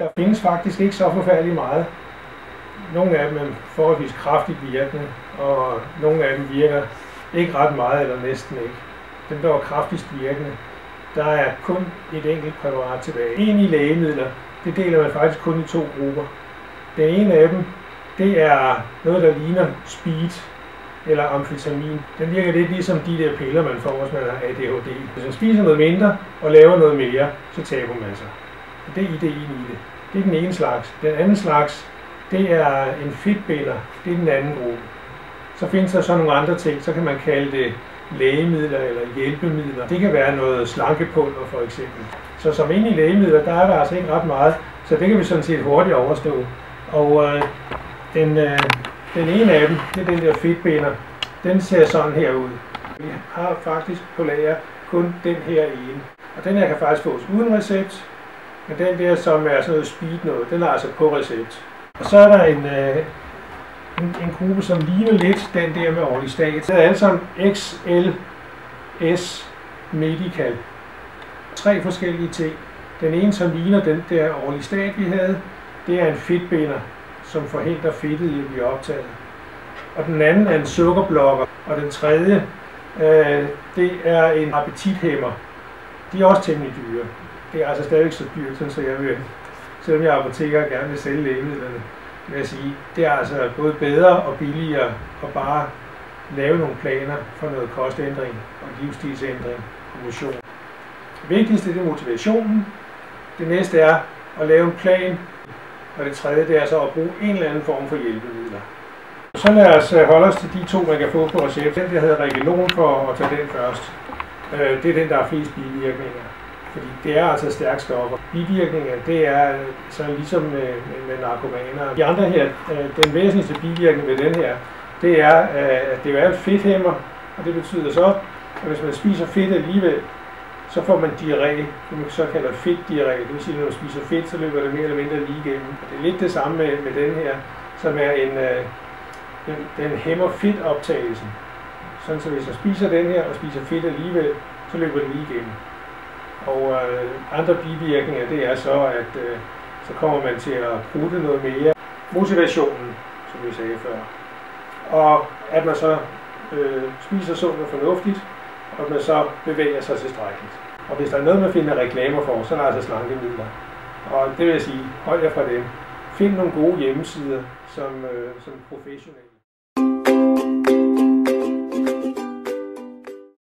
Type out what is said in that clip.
Der findes faktisk ikke så forfærdeligt meget. Nogle af dem er forholdsvis kraftigt virkende, og nogle af dem virker ikke ret meget eller næsten ikke. Dem, der er kraftigst virkende, der er kun et enkelt præparat tilbage. Egentlig lægemidler, det deler man faktisk kun i 2 grupper. Den ene af dem, det er noget, der ligner speed eller amfetamin. Den virker lidt ligesom de der piller, man får, hvis man har ADHD. Hvis man spiser noget mindre og laver noget mere, så taber man sig. Det er ideen i det. Det er den ene slags. Den anden slags, det er en fedtbinder. Det er den anden gruppe. Så findes der så nogle andre ting, så kan man kalde det lægemidler eller hjælpemidler. Det kan være noget slankepulver for eksempel. Så som inde i lægemidler, der er der altså ikke ret meget, så det kan vi sådan set hurtigt overstå. Og den ene af dem, det er den der fedtbinder, den ser sådan her ud. Vi har faktisk på lager kun den her ene. Og den her kan faktisk fås uden recept, men den der, som er sådan noget speed noget, den er altså på recept. Og så er der en gruppe, som ligner lidt den der med Orlistat. Det er alle sammen XLS Medical. 3 forskellige ting. Den ene, som ligner den der Orlistat, vi havde, det er en fedtbinder, som forhindrer fedtet i at blive optaget. Og den anden er en sukkerblokker. Og den tredje, det er en appetithæmmer. De er også temmelig dyre. Det er altså stadig så dyrt, så jeg vil, selvom jeg er apoteker og gerne vil sælge lægemidlerne, vil jeg sige, det er altså både bedre og billigere at bare lave nogle planer for noget kostændring og livsstilsændring og motion. Det vigtigste det er motivationen. Det næste er at lave en plan. Og det tredje det er så at bruge en eller anden form for hjælpemidler. Så lad os holde os til de 2, man kan få på recept. Den der hedder Regelon, for at tage den først. Det er den, der er flest bivirkninger. Fordi det er altså stærke stoffer. Bivirkninger, det er så ligesom med narkomaner. De andre her, den væsentligste bivirkning ved den her, det er, at det er en fedthæmmer. Og det betyder så, at hvis man spiser fedt alligevel, så får man diarré, det man så kalder fedtdiarré. Det vil sige, at når man spiser fedt, så løber det mere eller mindre lige igennem. Det er lidt det samme med den her, som er den hæmmer fedtoptagelsen. Sådan så hvis man spiser den her og spiser fedt alligevel, så løber det lige igennem. Og andre bivirkninger, det er så, at så kommer man til at prutte noget mere. Motivationen, som vi sagde før. Og at man så spiser sundt og fornuftigt, og at man så bevæger sig tilstrækkeligt. Og hvis der er noget, man finder reklamer for, så er der altså slankemidler. Og det vil jeg sige, hold jer fra dem. Find nogle gode hjemmesider som professionelle.